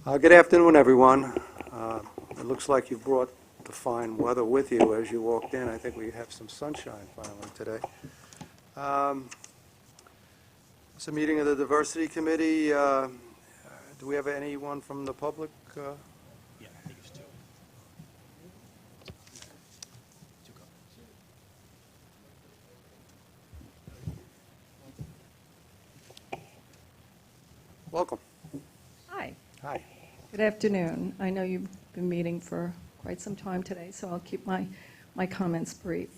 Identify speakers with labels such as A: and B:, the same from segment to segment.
A: Good afternoon, everyone. It looks like you brought the fine weather with you as you walked in. I think we have some sunshine finally today. It's a meeting of the Diversity Committee. Do we have anyone from the public?
B: Yeah, I think it's two. Two copies.
A: Welcome.
C: Hi.
A: Hi.
C: Good afternoon. I know you've been meeting for quite some time today, so I'll keep my comments brief.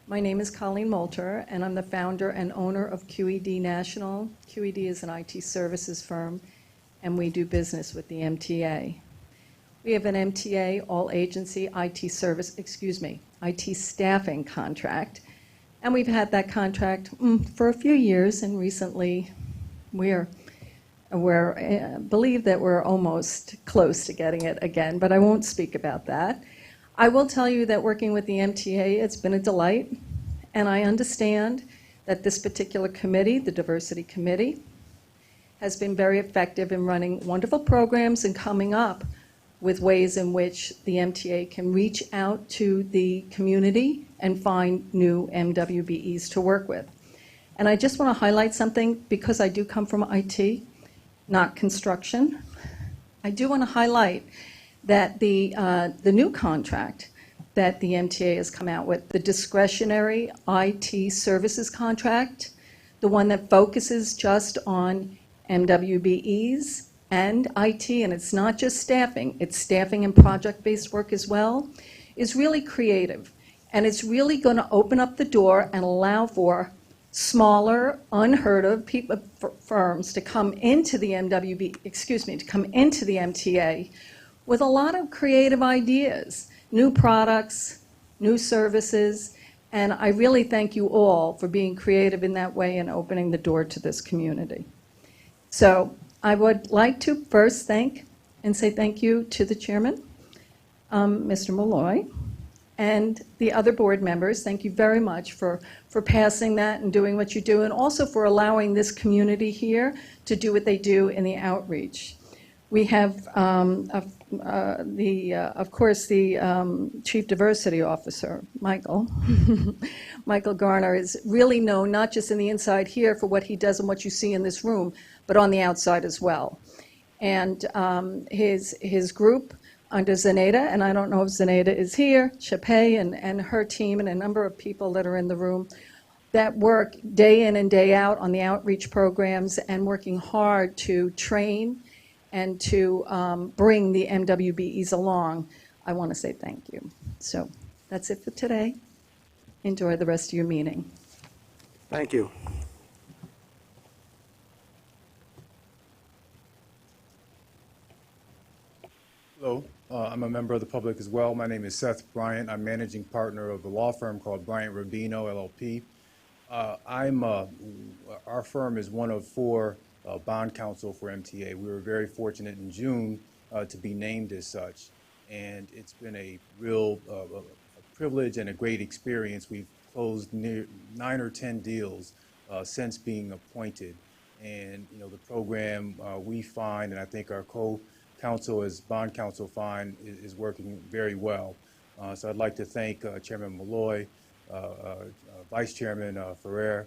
C: My name is Colleen Moulter, and I'm the founder and owner of QED National. QED is an IT services firm, and we do business with the MTA. We have an MTA all-agency IT staffing contract, and we've had that contract for a few years, and recently we believe that we're almost close to getting it again, but I won't speak about that. I will tell you that working with the MTA, it's been a delight, and I understand that this particular committee, the Diversity Committee, has been very effective in running wonderful programs and coming up with ways in which the MTA can reach out to the community and find new MWBEs to work with. And I just want to highlight something, because I do come from IT, not construction. I do want to highlight that the new contract that the MTA has come out with, the discretionary IT services contract, the one that focuses just on MWBEs and IT, and it's not just staffing, it's staffing and project-based work as well, is really creative. And it's really going to open up the door and allow for smaller, unheard of firms to come into the to come into the MTA with a lot of creative ideas, new products, new services, and I really thank you all for being creative in that way and opening the door to this community. So I would like to first thank and say thank you to the chairman, Mr. Malloy, and the other board members. Thank you very much for passing that and doing what you do, and also for allowing this community here to do what they do in the outreach. We have, of course, the Chief Diversity Officer, Michael. Michael Garner is really known not just in the inside here for what he does and what you see in this room, but on the outside as well. And his group under Zenaida, and I don't know if Zenaida is here, Chapey and her team and a number of people that are in the room that work day in and day out on the outreach programs and working hard to train and to bring the MWBEs along. I want to say thank you. So that's it for today. Enjoy the rest of your meeting.
A: Thank you.
D: Hello, I'm a member of the public as well. My name is Seth Bryant. I'm managing partner of a law firm called Bryant Rubino, LLP. Our firm is one of four bond counsel for MTA. We were very fortunate in June to be named as such, and it's been a real privilege and a great experience. We've closed near 9 or 10 deals since being appointed, and the program we find, and I think our co-counsel as bond counsel find, is working very well. So I'd like to thank Chairman Malloy, Vice Chairman Ferrer,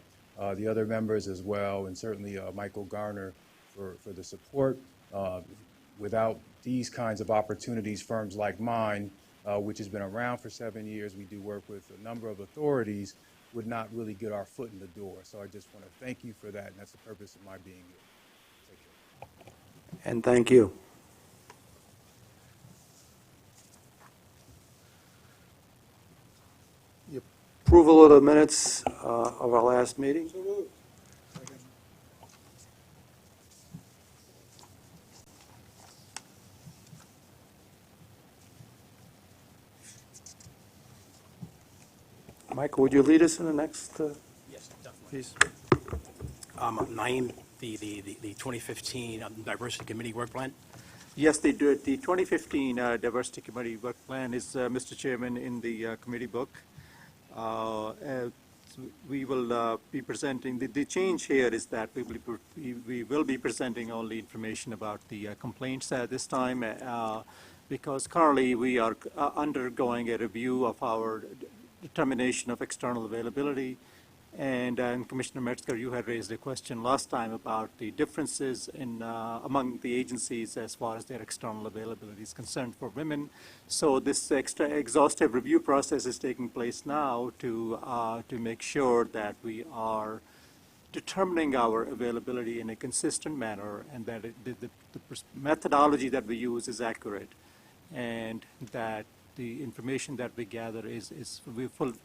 D: the other members as well, and certainly Michael Garner for the support. Without these kinds of opportunities, firms like mine, which has been around for 7 years, we do work with a number of authorities, would not really get our foot in the door. So I just want to thank you for that, and that's the purpose of my being here. Take care.
A: And thank you. Approval of the minutes of our last meeting.
B: So moved.
A: Michael, would you lead us in the next
B: Yes, definitely.
A: piece?
B: 9, the 2015 Diversity Committee work plan.
E: Yes, they do it. The 2015 Diversity Committee work plan is, Mr. Chairman, in the committee book. we will be presenting, the change here is that we will be presenting only information about the complaints this time, because currently we are undergoing a review of our determination of external availability. And Commissioner Metzger, you had raised a question last time about the differences in among the agencies as far as their external availability is concerned for women. So this exhaustive review process is taking place now to make sure that we are determining our availability in a consistent manner, and that the methodology that we use is accurate, and that the information that we gather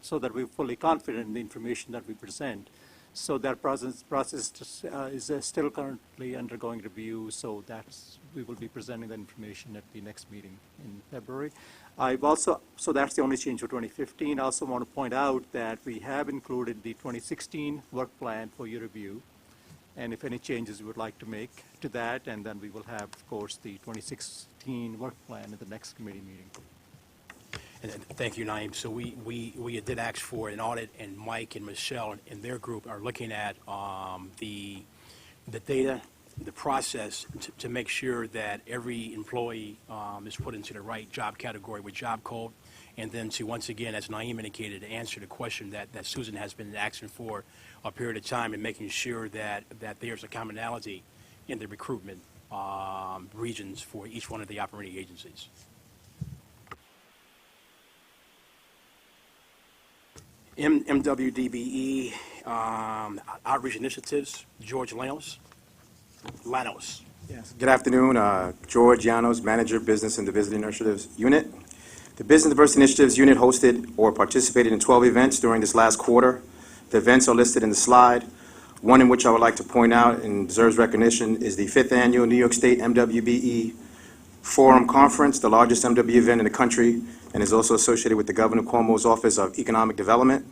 E: so that we're fully confident in the information that we present. So that process is still currently undergoing review, so we will be presenting that information at the next meeting in February. So that's the only change for 2015. I also want to point out that we have included the 2016 work plan for your review, and if any changes you would like to make to that, and then we will have, of course, the 2016 work plan at the next committee meeting.
B: And thank you, Naeem. So we did ask for an audit, and Mike and Michelle and their group are looking at the data, the process to make sure that every employee is put into the right job category with job code, and then to, once again, as Naeem indicated, to answer the question that Susan has been asking for a period of time, and making sure that there's a commonality in the recruitment regions for each one of the operating agencies. MWDBE outreach initiatives, George Lanos.
F: Yes. Good afternoon. George Llanos, Manager, Business and Diversity Initiatives Unit. The Business and Diversity Initiatives Unit hosted or participated in 12 events during this last quarter. The events are listed in the slide. One in which I would like to point out and deserves recognition is the 5th Annual New York State MWBE Forum Conference, the largest MW event in the country, and is also associated with the Governor Cuomo's Office of Economic Development.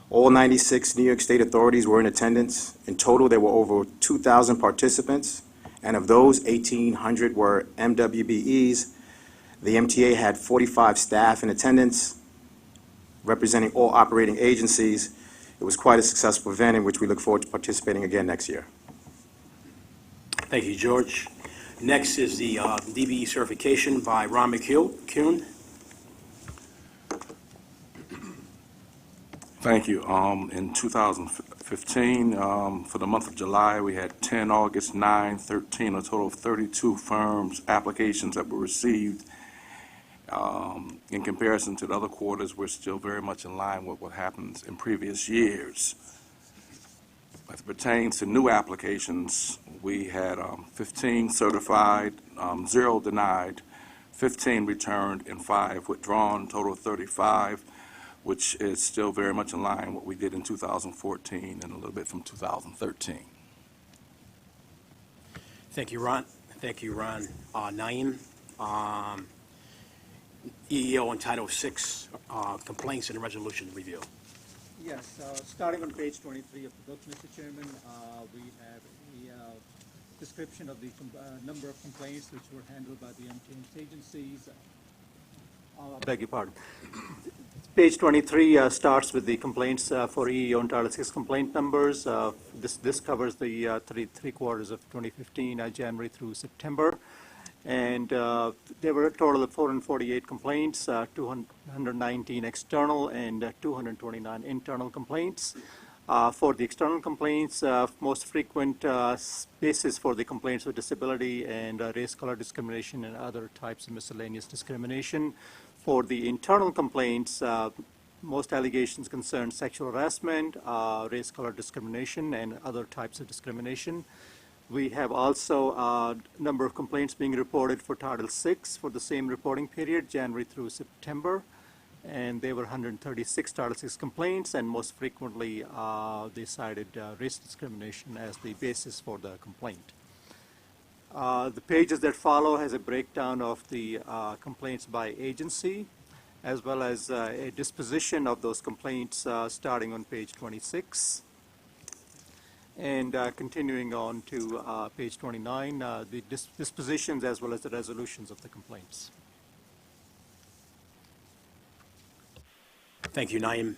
F: All 96 New York State authorities were in attendance. In total, there were over 2,000 participants, and of those, 1,800 were MWBEs. The MTA had 45 staff in attendance, representing all operating agencies. It was quite a successful event in which we look forward to participating again next year.
B: Thank you, George. Next is the DBE certification by Ron McCune.
G: Thank you. In 2015, for the month of July, we had 10, August 9, 13, a total of 32 firms' applications that were received. In comparison to the other quarters, we're still very much in line with what happens in previous years. As it pertains to new applications, we had 15 certified, 0 denied, 15 returned, and 5 withdrawn, total of 35, which is still very much in line with what we did in 2014 and a little bit from 2013.
B: Thank you, Ron. Thank you, Ron. Naeem, EEO and Title VI complaints and resolution review.
E: Yes, starting on page 23 of the book, Mr. Chairman, we have a description of the number of complaints which were handled by the MTA agencies. Beg your pardon. Page 23 starts with the complaints for EEO and Title VI complaint numbers. This covers the three quarters of 2015, January through September. And there were a total of 448 complaints, 219 external and 229 internal complaints. For the external complaints, most frequent basis for the complaints were disability and race, color discrimination and other types of miscellaneous discrimination. For the internal complaints, most allegations concern sexual harassment, race, color discrimination, and other types of discrimination. We have also a number of complaints being reported for Title VI for the same reporting period, January through September. And there were 136 Title VI complaints, and most frequently they cited race discrimination as the basis for the complaint. The pages that follow has a breakdown of the complaints by agency, as well as a disposition of those complaints starting on page 26. And continuing on to page 29, the dispositions as well as the resolutions of the complaints.
B: Thank you, Naeem.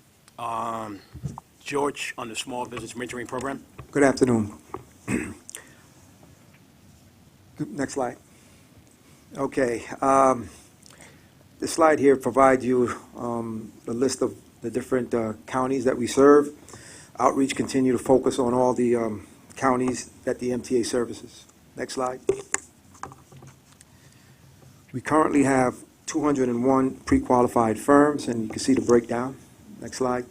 B: George on the Small Business Mentoring Program.
A: Good afternoon. Next slide. Okay. This slide here provides you a list of the different counties that we serve. Outreach continue to focus on all the counties that the MTA services. Next slide. We currently have 201 pre-qualified firms, and you can see the breakdown. Next slide.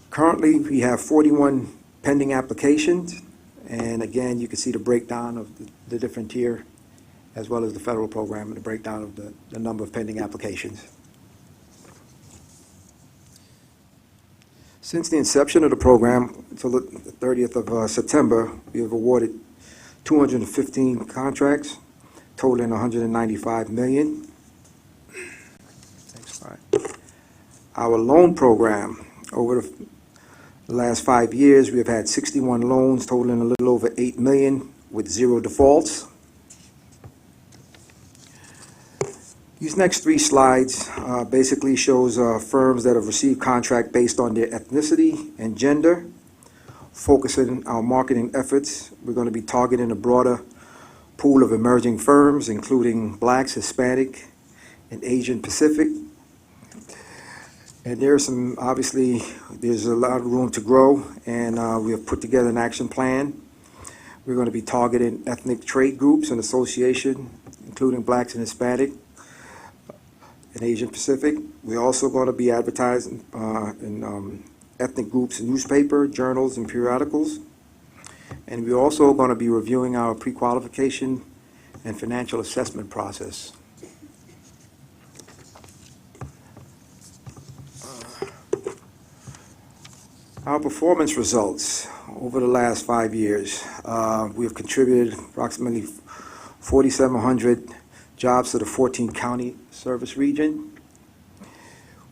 A: Currently, we have 41 pending applications, and again, you can see the breakdown of the different tier, as well as the federal program, and the breakdown of the number of pending applications. Since the inception of the program until the 30th of September, we have awarded 215 contracts, totaling $195 million. Next slide. Our loan program, over the last 5 years, we have had 61 loans totaling a little over $8 million with 0 defaults. These next 3 slides basically shows firms that have received contract based on their ethnicity and gender. Focusing our marketing efforts, we're going to be targeting a broader pool of emerging firms, including Blacks, Hispanic, and Asian Pacific. And there's obviously, there's a lot of room to grow, and we have put together an action plan. We're going to be targeting ethnic trade groups and association, including Blacks and Hispanic and Asian Pacific. We're also going to be advertising in ethnic groups in newspaper, journals, and periodicals. And we're also going to be reviewing our pre-qualification and financial assessment process. Our performance results over the last 5 years, we have contributed approximately 4,700 jobs to the 14-county service region.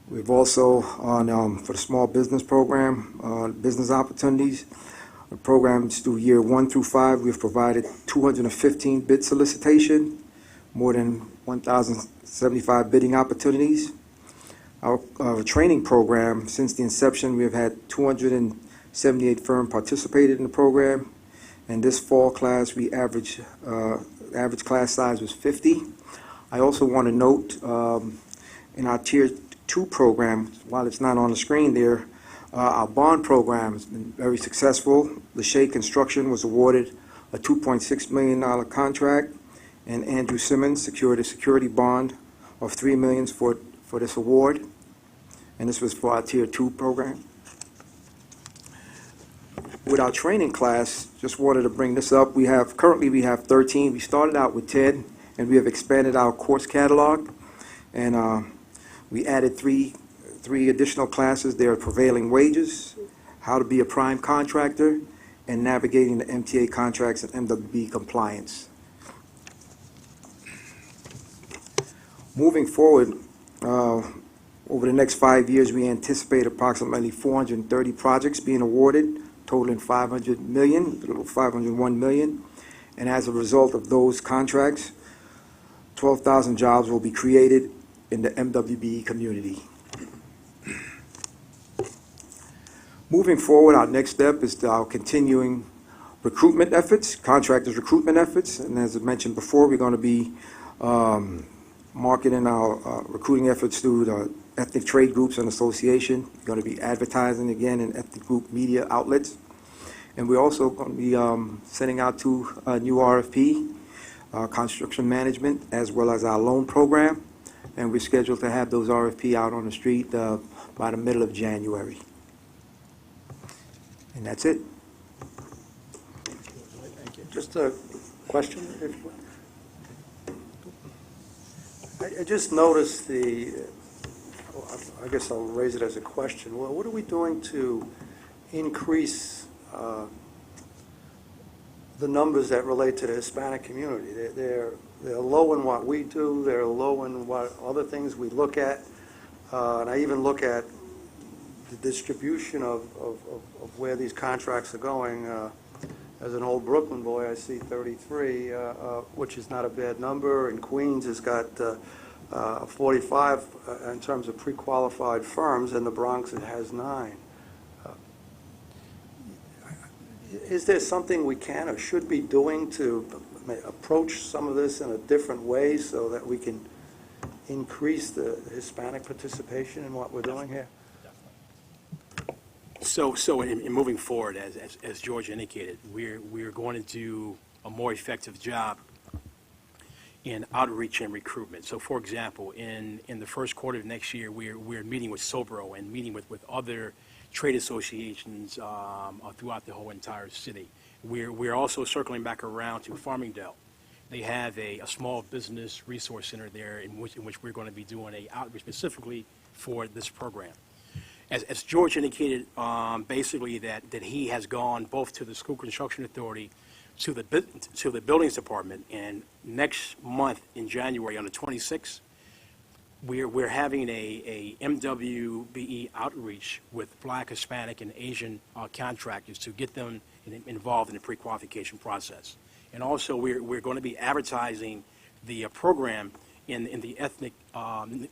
A: We've also, for the small business program, business opportunities, the programs through year 1 through 5, we've provided 215 bid solicitation, more than 1,075 bidding opportunities. Our training program, since the inception, we have had 278 firms participated in the program. And this fall class, we average class size was 50. I also want to note in our Tier 2 program, while it's not on the screen there, our bond program has been very successful. Lachey Construction was awarded a $2.6 million contract, and Andrew Simmons secured a security bond of $3 million for this award. And this was for our Tier 2 program. With our training class, just wanted to bring this up. Currently we have 13. We started out with 10, and we have expanded our course catalog. And we added three additional classes. They are prevailing wages, how to be a prime contractor, and navigating the MTA contracts and MWB compliance. Moving forward, over the next 5 years, we anticipate approximately 430 projects being awarded, totaling $500 million, a little $501 million. And as a result of those contracts, 12,000 jobs will be created in the MWB community. Moving forward, our next step is our continuing recruitment efforts, contractors recruitment efforts. And as I mentioned before, we're going to be marketing our recruiting efforts through the ethnic trade groups and association. We're going to be advertising again in ethnic group media outlets. And we're also going to be sending out 2 new RFP, construction management, as well as our loan program. And we're scheduled to have those RFP out on the street by the middle of January. And that's it. Just a question. I just noticed I guess I'll raise it as a question. Well, what are we doing to increase the numbers that relate to the Hispanic community? They're low in what we do. They're low in what other things we look at. And I even look at the distribution of where these contracts are going. As an old Brooklyn boy, I see 33, which is not a bad number. And Queens has got
H: 45 in terms of pre-qualified firms. In the Bronx, it has 9. Is there something we can or should be doing to approach some of this in a different way so that we can increase the Hispanic participation in what we're doing here?
B: So in moving forward, as George indicated, we're going to do a more effective job in outreach and recruitment. So, for example, in the first quarter of next year, we're meeting with Sobro and meeting with other trade associations throughout the whole entire city. We're also circling back around to Farmingdale. They have a small business resource center there in which we're going to be doing a outreach specifically for this program. As George indicated, basically that he has gone both to the School Construction Authority, to the Buildings Department, and next month in January on the 26th, we're having a MWBE outreach with Black, Hispanic, and Asian contractors to get them involved in the pre-qualification process. And also, we're going to be advertising the program in the ethnic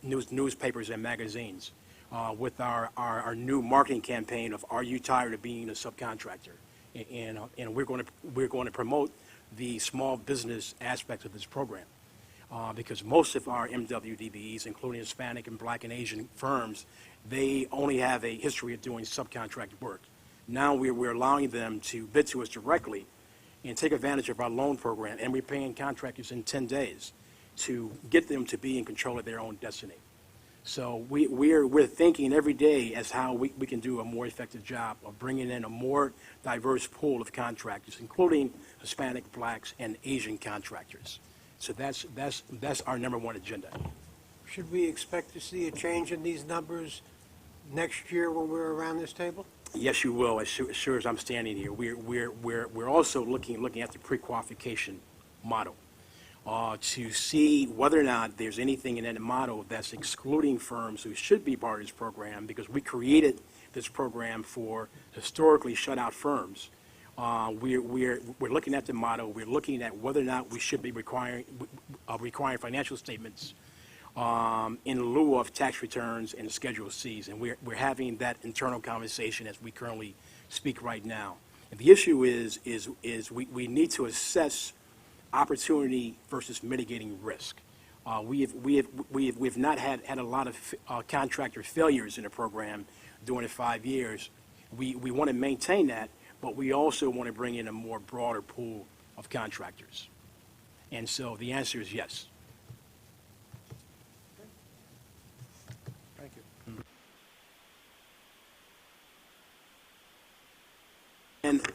B: newspapers and magazines with our new marketing campaign of "Are you tired of being a subcontractor?" And we're going to promote the small business aspect of this program. Because most of our MWDBEs, including Hispanic and Black and Asian firms, they only have a history of doing subcontract work. Now we're allowing them to bid to us directly and take advantage of our loan program, and we're paying contractors in 10 days to get them to be in control of their own destiny. So we're thinking every day as how we can do a more effective job of bringing in a more diverse pool of contractors, including Hispanic, Blacks, and Asian contractors. So that's our number one agenda.
I: Should we expect to see a change in these numbers next year when we're around this table?
B: Yes, you will. As sure as I'm standing here, we're also looking at the pre-qualification model to see whether or not there's anything in that model that's excluding firms who should be part of this program, because we created this program for historically shut out firms. We're looking at the model. We're looking at whether or not we should be requiring financial statements in lieu of tax returns and Schedule Cs, and we're having that internal conversation as we currently speak right now. And the issue is we need to assess opportunity versus mitigating risk. We've not had a lot of contractor failures in the program during the 5 years. We want to maintain that, but we also want to bring in a more broader pool of contractors. And so the answer is yes.
I: Thank you.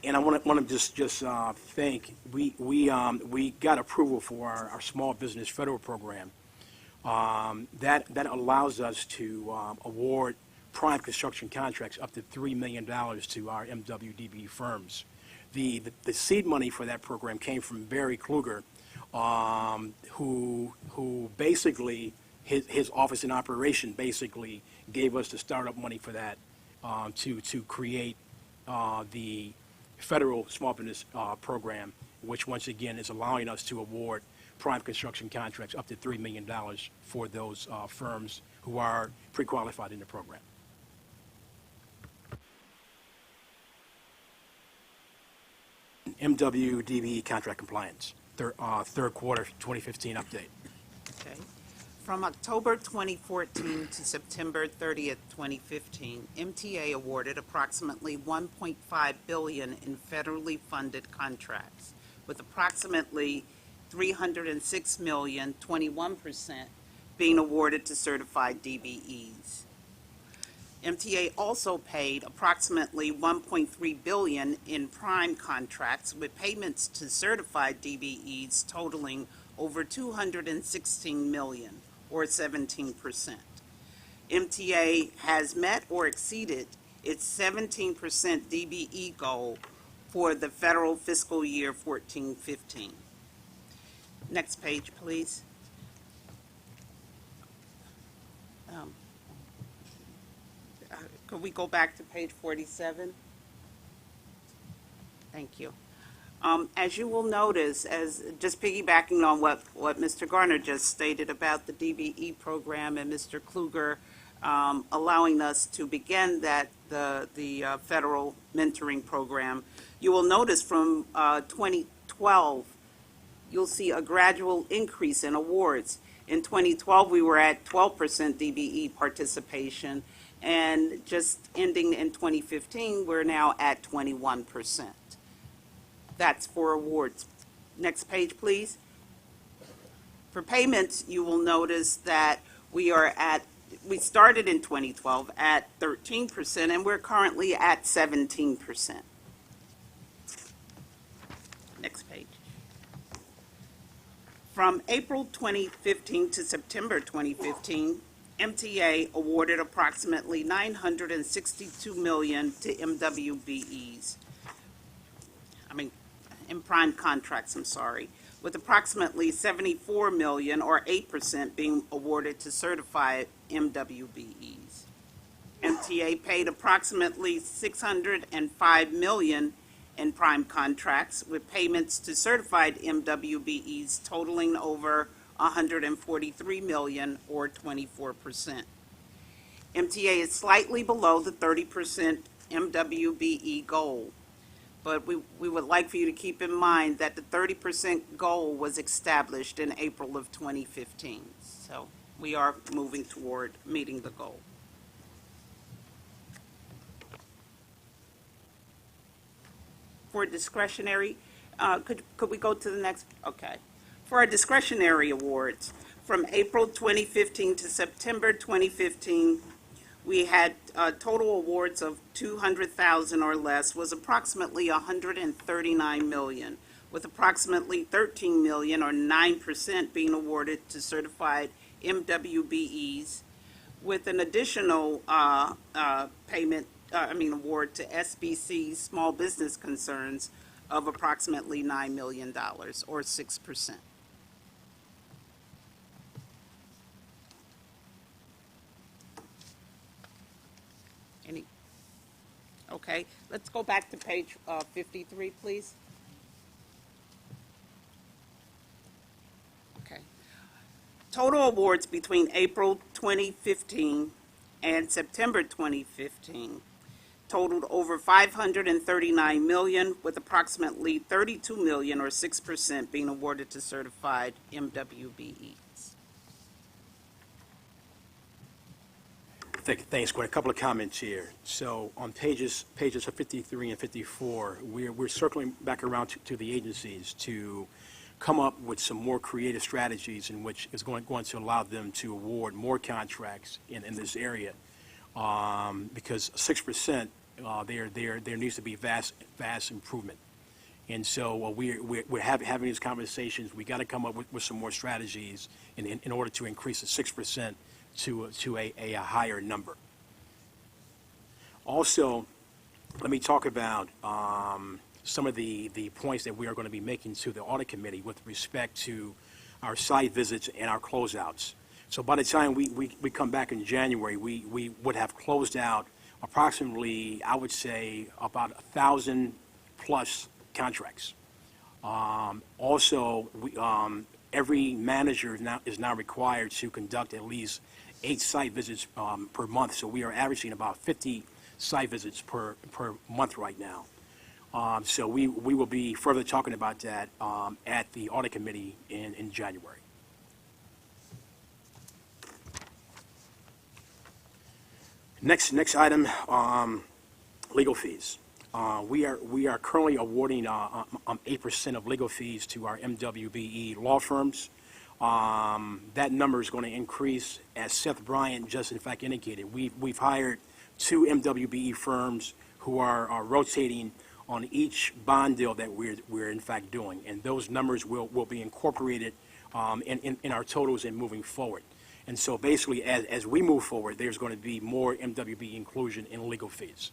B: And I want to just thank, we got approval for our small business federal program. That allows us to award prime construction contracts up to $3 million to our MWDB firms. The seed money for that program came from Barry Kluger, who basically, his office in operation basically gave us the startup money for that to create the federal small business program, which once again is allowing us to award prime construction contracts up to $3 million for those firms who are pre-qualified in the program. MWDB contract compliance, third quarter 2015 update.
J: Okay. From October 2014 to September 30th, 2015, MTA awarded approximately $1.5 billion in federally funded contracts, with approximately $306 million, 21%, being awarded to certified DBEs. MTA also paid approximately $1.3 billion in prime contracts, with payments to certified DBEs totaling over $216 million, or 17%. MTA has met or exceeded its 17% DBE goal for the federal fiscal year 14-15. Next page, please. Could we go back to page 47? Thank you. As you will notice, as just piggybacking on what Mr. Garner just stated about the DBE program and Mr. Kluger allowing us to begin the federal mentoring program, you will notice from 2012, you'll see a gradual increase in awards. In 2012, we were at 12% DBE participation, and just ending in 2015, we're now at 21%. That's for awards. Next page, please. For payments, you will notice that we started in 2012 at 13%, and we're currently at 17%. Next page. From April 2015 to September 2015, MTA awarded approximately $962 million to MWBEs. In prime contracts, with approximately $74 million or 8% being awarded to certified MWBEs. MTA paid approximately $605 million in prime contracts, with payments to certified MWBEs totaling over $143 million or 24%. MTA is slightly below the 30% MWBE goal. But we would like for you to keep in mind that the 30% goal was established in April of 2015. So we are moving toward meeting the goal. For discretionary, could we go to the next? Okay. For our discretionary awards, from April 2015 to September 2015, we had total awards of $200,000 or less was approximately $139 million, with approximately $13 million or 9% being awarded to certified MWBEs, with an additional award to SBC, small business concerns, of approximately $9 million or 6%. Okay, let's go back to page 53, please. Okay. Total awards between April 2015 and September 2015 totaled over $539 million, with approximately $32 million or 6% being awarded to certified MWBEs.
B: Thanks, Gwen. A couple of comments here. So on pages 53 and 54, we're circling back around to the agencies to come up with some more creative strategies in which is going to allow them to award more contracts in this area. Because 6%, there needs to be vast improvement. And so we're having these conversations. We got to come up with some more strategies in order to increase the 6% to a higher number. Also, let me talk about some of the points that we are going to be making to the audit committee with respect to our site visits and our closeouts. So by the time we come back in January, we would have closed out approximately, I would say, about 1,000 plus contracts. Also, every manager is now required to conduct at least 8 site visits per month, so we are averaging about 50 site visits per month right now. So we will be further talking about that at the audit committee in January. Next item, legal fees. We are currently awarding 8% of legal fees to our MWBE law firms. That number is going to increase, as Seth Bryant just in fact indicated. We've hired 2 MWBE firms who are rotating on each bond deal that we're in fact doing, and those numbers will be incorporated in our totals and moving forward. And so basically, as we move forward, there's going to be more MWBE inclusion in legal fees.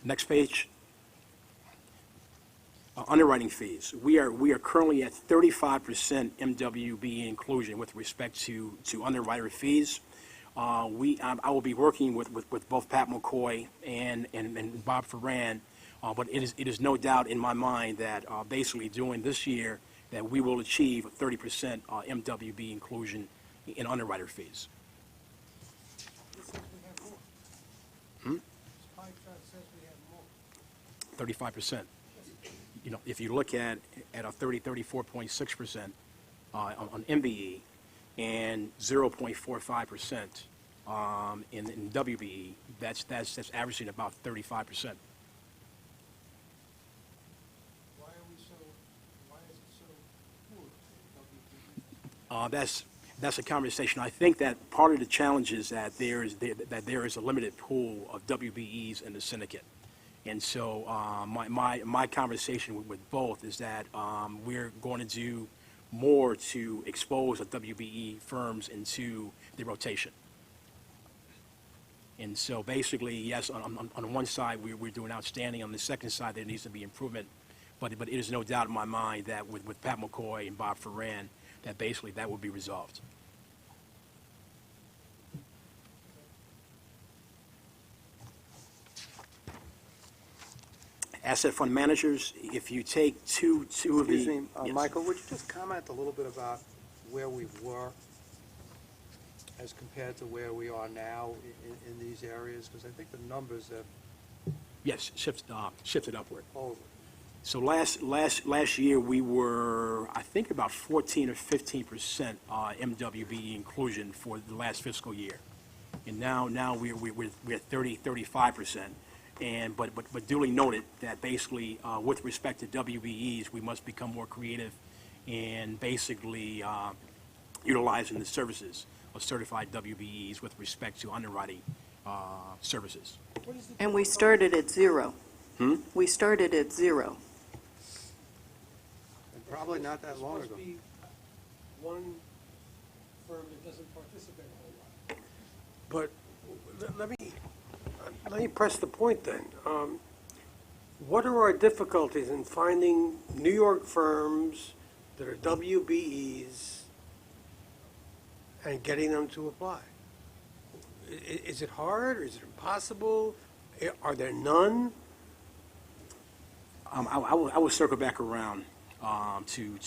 B: Next page. Underwriting fees. We are currently at 35% MWBE inclusion with respect to underwriter fees. I will be working with both Pat McCoy and Bob Ferran, but it is no doubt in my mind that basically during this year that we will achieve a 30% MWB inclusion in underwriter fees.
I: It says we have more.
B: Hmm?
I: This pie chart says we have more.
B: 35%. You know, if you look at a 34.6% on MBE and 0.45% in WBE, that's averaging about 35%.
I: Why is it so poor?
B: That's a conversation. I think that part of the challenge is that there is a limited pool of WBEs in the syndicate. And so my conversation with both is that we're going to do more to expose the WBE firms into the rotation. And so basically, yes, on one side, we're doing outstanding. On the second side, there needs to be improvement. But it is no doubt in my mind that with Pat McCoy and Bob Ferran, that basically that will be resolved. Asset fund managers, if you take two of the...
H: Excuse me,
B: Yes.
H: Michael, would you just comment a little bit about where we were as compared to where we are now in these areas? Because I think the numbers have,
B: Yes, shifted upward.
H: oh,
B: So last year, we were, I think, about 14 or 15% MWBE inclusion for the last fiscal year. And now we're at 35%. But duly noted that basically, with respect to WBEs, we must become more creative in basically utilizing the services of certified WBEs with respect to underwriting services.
K: And we started at zero. We started at zero.
H: and probably not that long ago.
I: There's supposed to be one firm that doesn't participate a whole lot. But let me press the point then. What are our difficulties in finding New York firms that are WBEs and getting them to apply? Is it hard? Is it impossible? Are there none?
B: I will circle back around to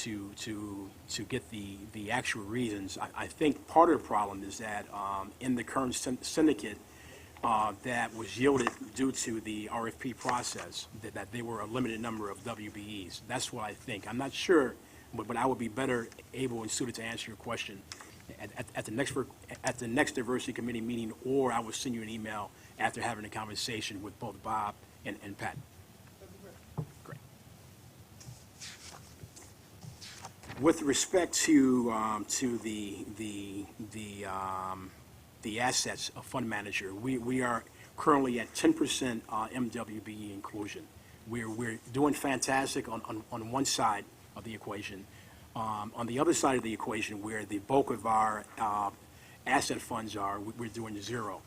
B: get the actual reasons. I think part of the problem is that in the current syndicate that was yielded due to the RFP process, that there were a limited number of WBEs. That's what I think. I'm not sure, but I would be better able and suited to answer your question at the next diversity committee meeting, or I will send you an email after having a conversation with both Bob and Pat. Great. With respect to the assets of fund manager, we are currently at 10% MWBE inclusion. We're doing fantastic on one side of the equation. On the other side of the equation, where the bulk of our asset funds are, we're doing zero.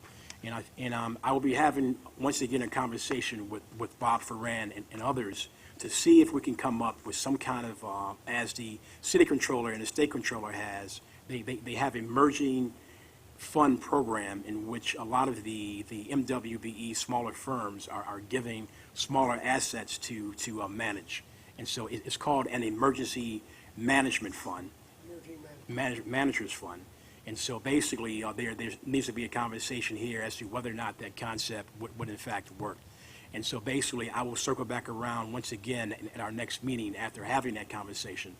B: And I will be having, once again, a conversation with Bob Ferran and others to see if we can come up with some kind of, as the city controller and the state controller has, they have emerging fund program in which a lot of the MWBE smaller firms are giving smaller assets to manage. And so it's called an emergency management fund, managers fund. And so basically, there needs to be a conversation here as to whether or not that concept would in fact work. And so basically, I will circle back around once again at our next meeting after having that conversation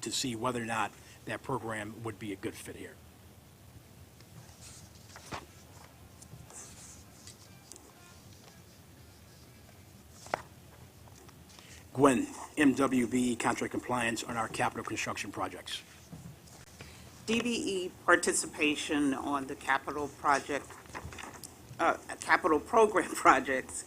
B: to see whether or not that program would be a good fit here. Gwen, MWB contract compliance on our capital construction projects.
J: DBE participation on the capital program projects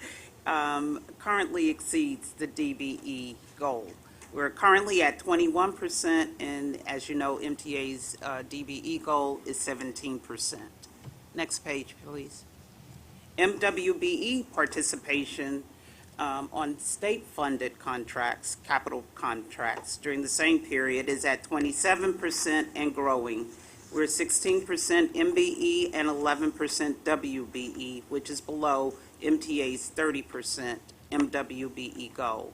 J: currently exceeds the DBE goal. We're currently at 21%, and as you know, MTA's DBE goal is 17%. Next page, please. MWBE participation on state-funded contracts, capital contracts, during the same period is at 27% and growing. We're 16% MBE and 11% WBE, which is below MTA's 30% MWBE goal.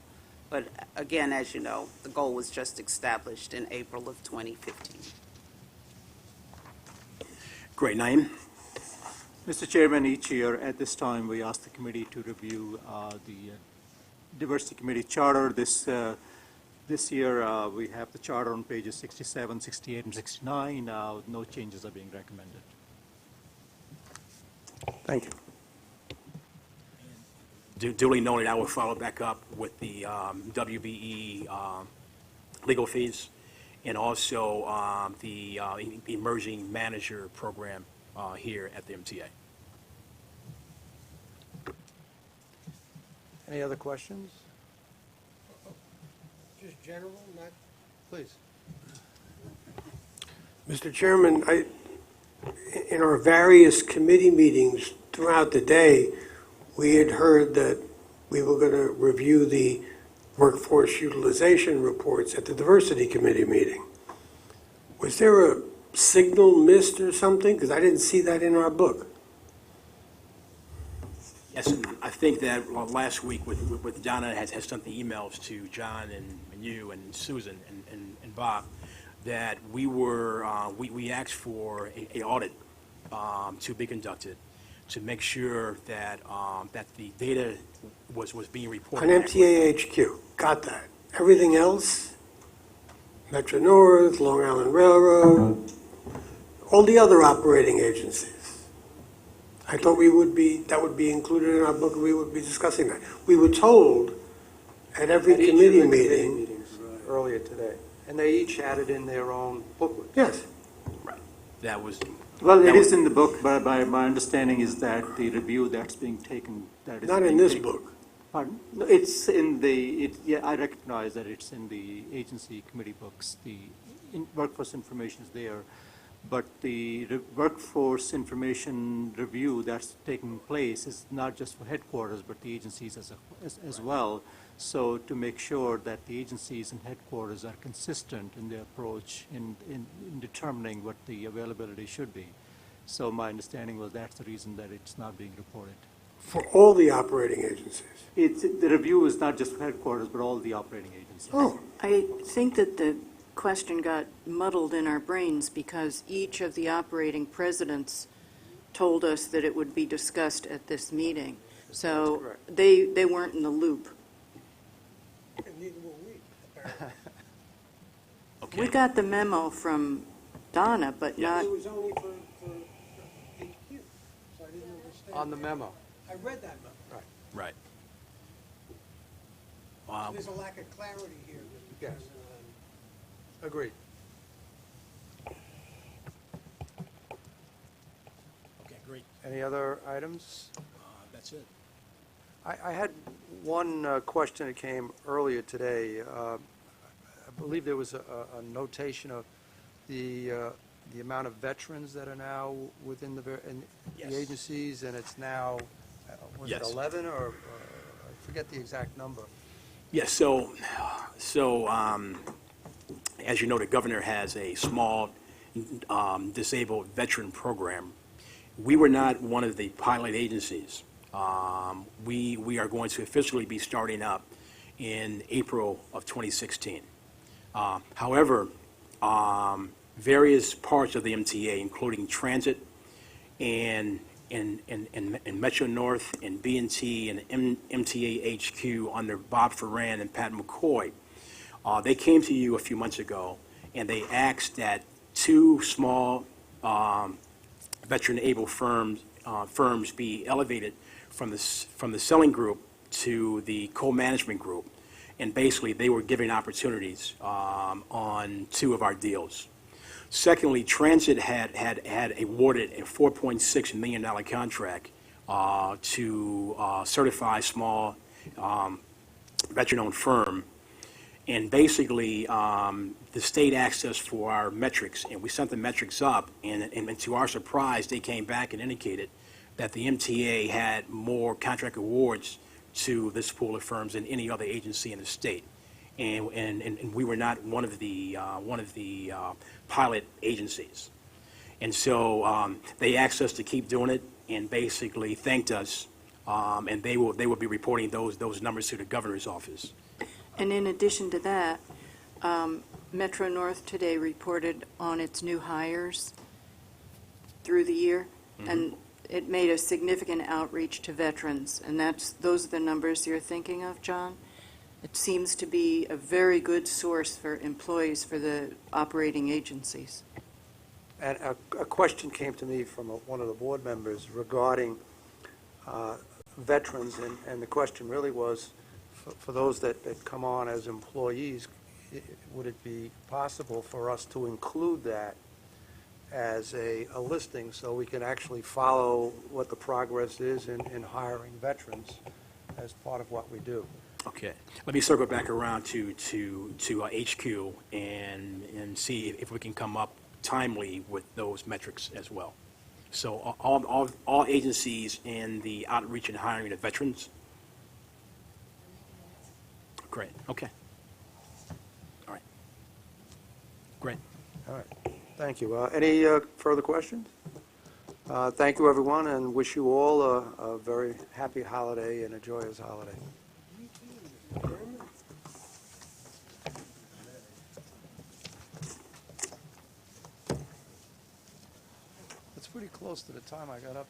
J: But again, as you know, the goal was just established in April of 2015.
B: Great. Naeem?
E: Mr. Chairman, each year at this time, we ask the committee to review the Diversity Committee Charter. This year, we have the charter on pages 67, 68, and 69. No changes are being recommended.
H: Thank you.
B: Duly noted, I will follow back up with the WBE legal fees and also the emerging manager program here at the MTA.
H: Any other questions?
I: Just general, not, please. Mr. Chairman, in our various committee meetings throughout the day, we had heard that we were going to review the workforce utilization reports at the Diversity Committee meeting. Was there a signal missed or something? Because I didn't see that in our book.
B: Yes, and I think that last week with Donna has sent the emails to John and you and Susan and Bob that we were we asked for a audit to be conducted to make sure that that the data was being reported.
I: On MTA HQ, got that. Everything else, Metro North, Long Island Railroad, all the other operating agencies. I thought that would be included in our book, and we would be discussing that. We were told at every committee meeting.
H: Meetings earlier today, and they each had it in their own booklet.
I: Yes.
B: Right. That was.
E: Well,
B: that
E: it
B: was-
E: is in the book, but my understanding is that the review that's being taken, that is
I: Not in
E: being
I: this
E: taken-
I: book.
E: Pardon? No, it's in yeah, I recognize that it's in the agency committee books. The workforce information is there, but the workforce information review that's taking place is not just for headquarters, but the agencies as well. So to make sure that the agencies and headquarters are consistent in their approach in determining what the availability should be. So my understanding was that's the reason that it's not being reported.
I: For all the operating agencies.
E: The review is not just for headquarters, but all the operating agencies.
I: Oh,
K: I think that the question got muddled in our brains because each of the operating presidents told us that it would be discussed at this meeting. So they weren't in the loop.
I: and neither will we, apparently.
B: Okay.
K: We got the memo from Donna, but not,
I: It was only for HQ, so I didn't understand.
H: On the memo.
I: I read that memo.
B: Right.
I: There's a lack of clarity here. Mr.
H: Yes.
I: Chairman.
H: Agreed.
B: Okay, great.
H: Any other items?
B: That's it.
H: I had one question that came earlier today. I believe there was a notation of the amount of veterans that are now within the
B: Yes.
H: agencies, and it's now, was it
B: Yes.
H: 11 or I forget the exact number.
B: Yes, so as you know, the governor has a small disabled veteran program. We were not one of the pilot agencies. We are going to officially be starting up in April of 2016. However, various parts of the MTA, including transit and Metro North and B&T and MTA HQ under Bob Ferran and Pat McCoy, they came to you a few months ago and they asked that two small veteran-able firms be elevated from the selling group to the co-management group, and basically they were giving opportunities on two of our deals. Secondly, Transit had awarded a $4.6 million contract to certify small veteran-owned firm. And basically, the state asked us for our metrics, and we sent the metrics up, and to our surprise, they came back and indicated that the MTA had more contract awards to this pool of firms than any other agency in the state. And we were not one of the pilot agencies. And so they asked us to keep doing it and basically thanked us, and they will be reporting those numbers to the governor's office.
K: And in addition to that, Metro North today reported on its new hires through the year, and it made a significant outreach to veterans, and those are the numbers you're thinking of, John? It seems to be a very good source for employees for the operating agencies.
H: And a question came to me from one of the board members regarding veterans, and the question really was, for those that come on as employees, would it be possible for us to include that as a listing so we can actually follow what the progress is in hiring veterans as part of what we do?
B: Okay, let me circle back around to HQ and see if we can come up timely with those metrics as well. So all agencies in the outreach and hiring of veterans? Great, okay. All right. Great.
H: All right, thank you. Any further questions? Thank you, everyone, and wish you all a very happy holiday and a joyous holiday. It's pretty close to the time I got up